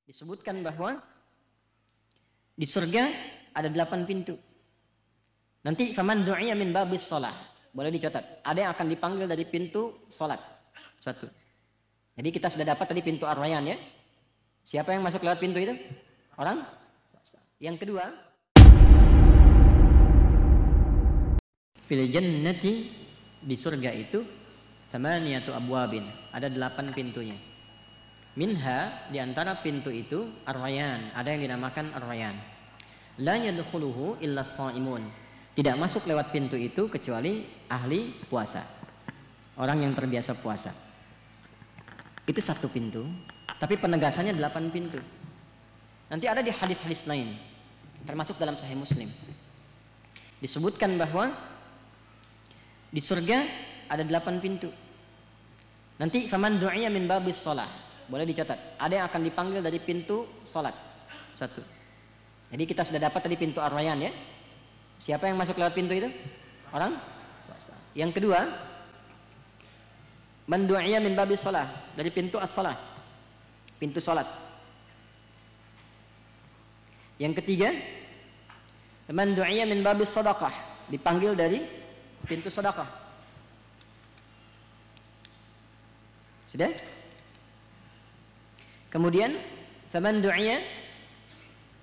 Disebutkan bahwa di surga ada 8 pintu. Nanti faman du'iya min babis shalah. Boleh dicatat. Ada yang akan dipanggil dari pintu salat. 1. Jadi kita sudah dapat tadi pintu Ar-Rayyan ya. Siapa yang masuk lewat pintu itu? Orang? Yang kedua, fil jannati, di surga itu thamaniyatu abwabin, ada 8 pintunya. Minha, di antara pintu itu Ar-Rayyan, ada yang dinamakan Ar-Rayyan. La yadkhuluhu illa as-shaimun. Tidak masuk lewat pintu itu kecuali ahli puasa. Orang yang terbiasa puasa. Itu 1 pintu, tapi penegasannya 8 pintu. Nanti ada di hadis-hadis lain, termasuk dalam Sahih Muslim. Disebutkan bahwa di surga ada 8 pintu. Nanti faman du'iya min babis shalah. Boleh dicatat. Ada yang akan dipanggil dari pintu salat. 1. Jadi kita sudah dapat tadi pintu Ar-Rayyan ya. Siapa yang masuk lewat pintu itu? Orang puasa. Yang kedua, man du'iya min babis shalah, dari pintu as-shalah. Pintu salat. Yang ketiga, man du'iya min babis shadaqah, dipanggil dari pintu sedekah. Sudah? Kemudian faman du'iya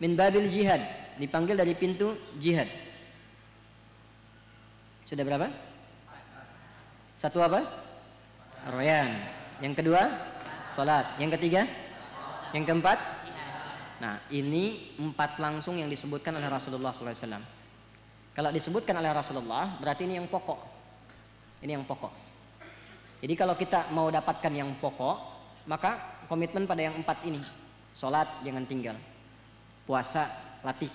min babil jihad, dipanggil dari pintu jihad. Sudah berapa? 1 apa? Ar-Rayyan. Yang kedua, salat. Yang ketiga, yang keempat. Nah, ini 4 langsung yang disebutkan oleh Rasulullah SAW. Kalau disebutkan oleh Rasulullah, berarti ini yang pokok. Ini yang pokok. Jadi kalau kita mau dapatkan yang pokok, maka komitmen pada yang 4 ini. Salat jangan tinggal. Puasa, latih.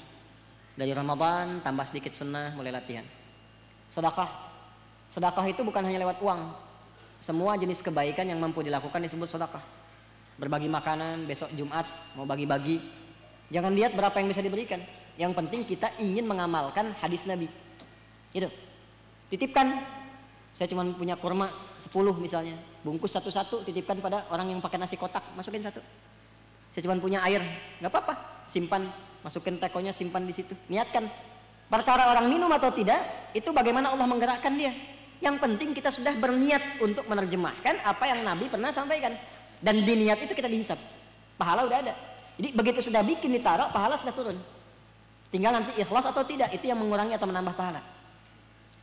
Dari Ramadan tambah sedikit sunnah, mulai latihan. Sedekah. Sedekah itu bukan hanya lewat uang. Semua jenis kebaikan yang mampu dilakukan disebut sedekah. Berbagi makanan, besok Jumat mau bagi-bagi. Jangan lihat berapa yang bisa diberikan. Yang penting kita ingin mengamalkan hadis Nabi. Gitu. Titipkan. Saya cuma punya kurma 10 misalnya. Bungkus satu-satu, titipkan pada orang yang pakai nasi kotak. Masukin 1. Saya cuma punya air. Gak apa-apa. Simpan. Masukin tekonya, simpan di situ. Niatkan. Perkara orang minum atau tidak, itu bagaimana Allah menggerakkan dia. Yang penting kita sudah berniat untuk menerjemahkan apa yang Nabi pernah sampaikan. Dan di niat itu kita dihisap. Pahala udah ada. Jadi begitu sudah bikin ditaruh, pahala sudah turun. Tinggal nanti ikhlas atau tidak, itu yang mengurangi atau menambah pahala.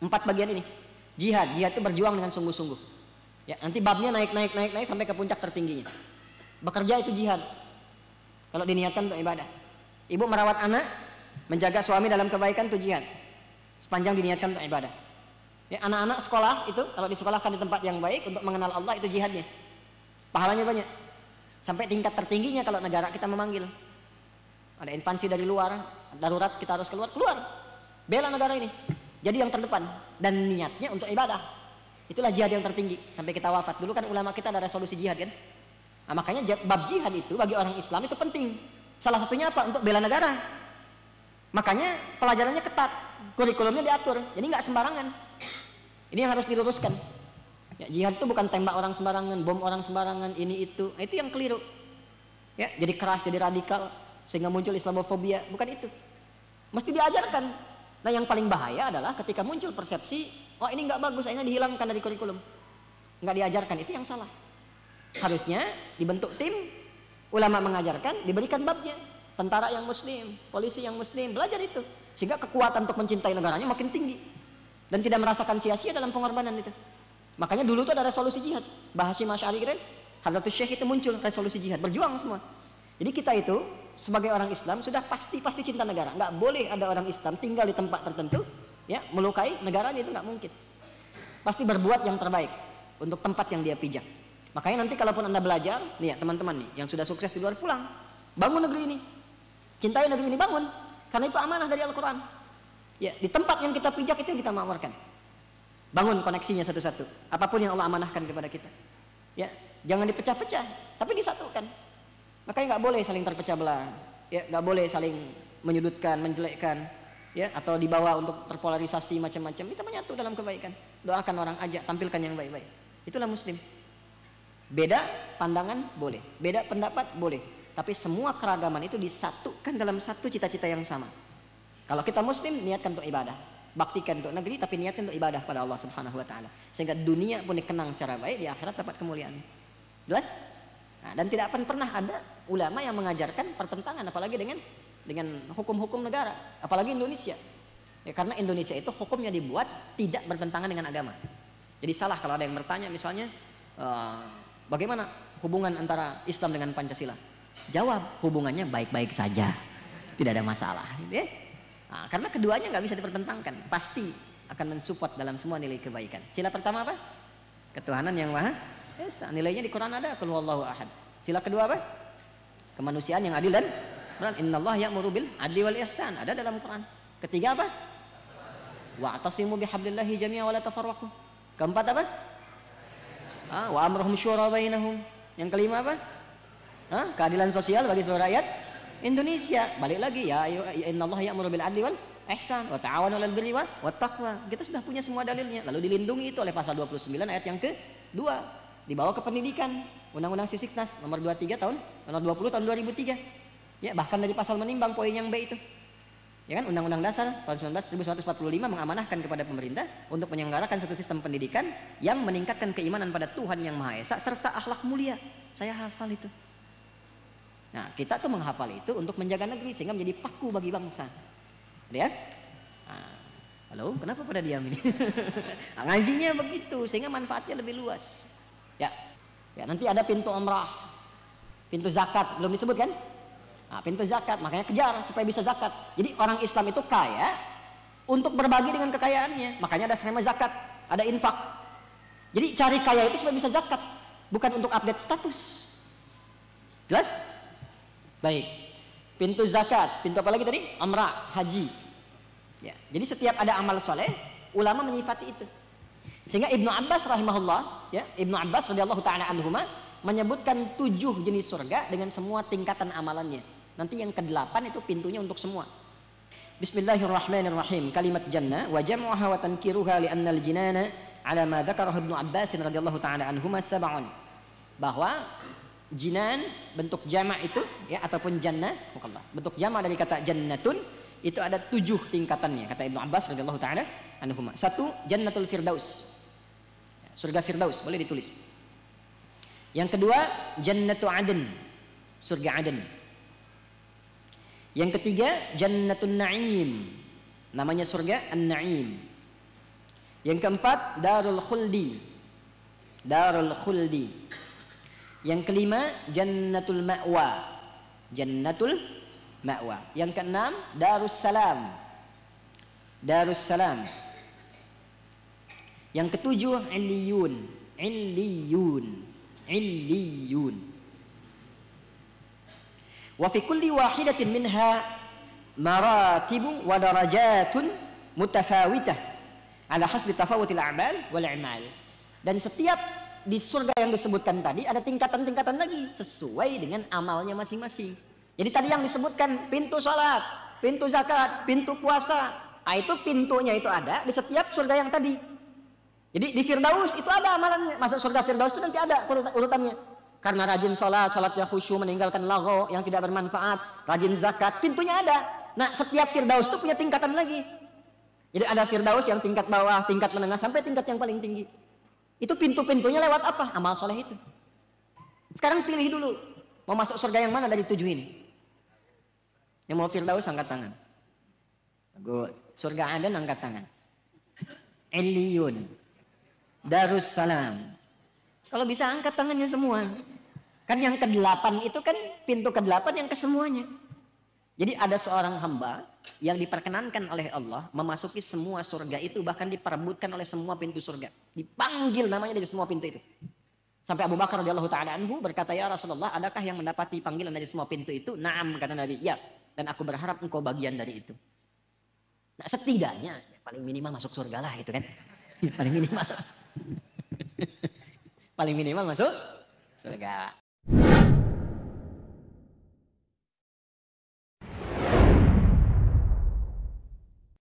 4 bagian ini. Jihad itu berjuang dengan sungguh-sungguh. Ya, nanti babnya naik sampai ke puncak tertingginya. Bekerja itu jihad. Kalau diniatkan untuk ibadah. Ibu merawat anak, menjaga suami dalam kebaikan itu jihad. Sepanjang diniatkan untuk ibadah. Ya, anak-anak sekolah itu kalau disekolahkan di tempat yang baik untuk mengenal Allah itu jihadnya. Pahalanya banyak. Sampai tingkat tertingginya kalau negara kita memanggil. Ada invasi dari luar, darurat kita harus keluar. Bela negara ini. Jadi yang terdepan dan niatnya untuk ibadah. Itulah jihad yang tertinggi sampai kita wafat. Dulu kan ulama kita ada resolusi jihad kan. Nah, makanya bab jihad itu bagi orang Islam itu penting. Salah satunya apa? Untuk bela negara. Makanya pelajarannya ketat, kurikulumnya diatur. Jadi nggak sembarangan. Ini yang harus diluruskan. Ya, jihad itu bukan tembak orang sembarangan, bom orang sembarangan, ini itu. Nah, itu yang keliru. Ya, jadi keras, jadi radikal sehingga muncul Islamofobia. Bukan itu. Mesti diajarkan. Nah, yang paling bahaya adalah ketika muncul persepsi, oh ini nggak bagus, akhirnya dihilangkan dari kurikulum. Nggak diajarkan, itu yang salah. Harusnya dibentuk tim, ulama mengajarkan, diberikan babnya. Tentara yang muslim, polisi yang muslim, belajar itu. Sehingga kekuatan untuk mencintai negaranya makin tinggi. Dan tidak merasakan sia-sia dalam pengorbanan itu. Makanya dulu tuh ada resolusi jihad. Bahasa Asy'ari keren, Hadratus Syekh itu muncul resolusi jihad, berjuang semua. Jadi kita itu sebagai orang Islam sudah pasti cinta negara. Nggak boleh ada orang Islam tinggal di tempat tertentu, ya melukai negaranya, itu nggak mungkin. Pasti berbuat yang terbaik untuk tempat yang dia pijak. Makanya nanti kalaupun anda belajar, nih ya teman-teman nih yang sudah sukses di luar, pulang, bangun negeri ini, cintai negeri ini, bangun. Karena itu amanah dari Al-Quran. Ya, di tempat yang kita pijak itu yang kita ma'amarkan. Bangun koneksinya satu-satu. Apapun yang Allah amanahkan kepada kita. Ya, jangan dipecah-pecah, tapi disatukan. Makanya nggak boleh saling terpecah belah. Ya, nggak boleh saling menyudutkan, menjelekkan. Ya, atau dibawa untuk terpolarisasi macam-macam. Kita menyatu dalam kebaikan. Doakan orang, ajak, tampilkan yang baik-baik. Itulah Muslim. Beda pandangan boleh, beda pendapat boleh. Tapi semua keragaman itu disatukan dalam satu cita-cita yang sama. Kalau kita muslim, niatkan untuk ibadah, baktikan untuk negeri, tapi niatkan untuk ibadah pada Allah Subhanahu wa taala. Sehingga dunia pun dikenang secara baik, di akhirat dapat kemuliaan. Jelas? Nah, dan tidak akan pernah ada ulama yang mengajarkan pertentangan, apalagi dengan hukum-hukum negara, apalagi Indonesia. Ya, karena Indonesia itu hukumnya dibuat tidak bertentangan dengan agama. Jadi salah kalau ada yang bertanya misalnya, bagaimana hubungan antara Islam dengan Pancasila? Jawab, hubungannya baik-baik saja, tidak ada masalah. Gitu ya? Nah, karena keduanya nggak bisa dipertentangkan, pasti akan mensupport dalam semua nilai kebaikan. Sila pertama apa? Ketuhanan yang maha esa. Nilainya di Quran ada, qul huwallahu ahad. Sila kedua apa? Kemanusiaan yang adil dan benar. Innallaha ya'muru bil adli wal ihsan, ada dalam Quran. Ketiga apa? Wa'tasimu bihablillahi jami'an wa la tafarraqu. Keempat apa? Wa amruhum syura bainahum. Yang kelima apa? Keadilan sosial bagi seluruh rakyat Indonesia. Balik lagi, ya innallaha ya'muru bil adli wal ihsan wa ta'awanu 'alal birri wat taqwa. Kita sudah punya semua dalilnya. Lalu dilindungi itu oleh pasal 29 ayat yang kedua. Dibawa ke pendidikan, Undang-Undang Sisdiknas nomor 23 tahun nomor 20 tahun 2003. Ya, bahkan dari pasal menimbang poin yang B itu. Ya kan, Undang-Undang Dasar tahun 1945 mengamanahkan kepada pemerintah untuk menyelenggarakan satu sistem pendidikan yang meningkatkan keimanan pada Tuhan yang Maha Esa serta akhlak mulia. Saya hafal itu. Nah, kita tuh menghafal itu untuk menjaga negeri sehingga menjadi paku bagi bangsa. Ya? Nah, halo, kenapa pada diam ini? Nah, ngajinya begitu sehingga manfaatnya lebih luas. Ya, nanti ada pintu umrah, pintu zakat belum disebut kan? Nah, pintu zakat makanya kejar supaya bisa zakat. Jadi orang Islam itu kaya untuk berbagi dengan kekayaannya. Makanya ada skema zakat, ada infak. Jadi cari kaya itu supaya bisa zakat, bukan untuk update status. Jelas? Baik. Pintu zakat, pintu apa lagi tadi? Umrah, haji. Ya, jadi setiap ada amal soleh, ulama menyifati itu. Sehingga Ibnu Abbas rahimahullah, ya, Ibnu Abbas radhiyallahu taala anhuma menyebutkan 7 jenis surga dengan semua tingkatan amalannya. Nanti yang ke-8 itu pintunya untuk semua. Bismillahirrahmanirrahim. Kalimat jannah wa jam'uha wa tankiruha li anna al-jinana ala ma dzakarahu Ibnu Abbas radhiyallahu taala anhuma sab'un. Bahwa jinan bentuk jama' itu ya ataupun jannah, bentuk jama' dari kata jannatun itu ada 7 tingkatannya kata Ibnu Abbas radhiyallahu taala anhuma. 1, Jannatul Firdaus. Surga Firdaus boleh ditulis. Yang kedua, Jannatu Aden, surga Aden. Yang ketiga, Jannatun Na'im, namanya surga An-Na'im. Yang keempat, Darul Khuldi, Darul Khuldi. Yang kelima, Jannatul Ma'wa, Jannatul Ma'wa. Yang keenam, Darus Salam, Darus Salam. Yang ketujuh, Illiyun, Illiyun, Illiyun. Wa fi kulli wahidatin minha maratibu wa darajatun mutafawitah ala hasbi tafawutil a'mal wal i'mal. Dan setiap di surga yang disebutkan tadi ada tingkatan-tingkatan lagi sesuai dengan amalnya masing-masing. Jadi tadi yang disebutkan pintu salat, pintu zakat, pintu puasa, itu pintunya itu ada di setiap surga yang tadi. Jadi di Firdaus itu ada amalannya. Masuk surga Firdaus itu nanti ada urutannya. Karena rajin sholat, sholatnya khusyuk, meninggalkan lagho yang tidak bermanfaat, rajin zakat, pintunya ada. Nah, setiap Firdaus itu punya tingkatan lagi. Jadi ada Firdaus yang tingkat bawah, tingkat menengah, sampai tingkat yang paling tinggi. Itu pintu-pintunya lewat apa? Amal soleh itu. Sekarang pilih dulu, mau masuk surga yang mana dari 7 ini? Yang mau Firdaus angkat tangan. Good. Surga Aden angkat tangan. Illiyun, Darussalam. Kalau bisa angkat tangannya semua. Kan yang ke-8 itu kan pintu ke-8 yang kesemuanya. Jadi ada seorang hamba yang diperkenankan oleh Allah memasuki semua surga itu, bahkan diperebutkan oleh semua pintu surga. Dipanggil namanya dari semua pintu itu. Sampai Abu Bakar radhiyallahu taala anhu berkata, "Ya Rasulullah, adakah yang mendapati panggilan dari semua pintu itu?" "Na'am," kata Nabi. "Ya, dan aku berharap engkau bagian dari itu." Nah, setidaknya paling minimal masuk surga lah itu kan. Paling minimal. Paling minimal masuk surga.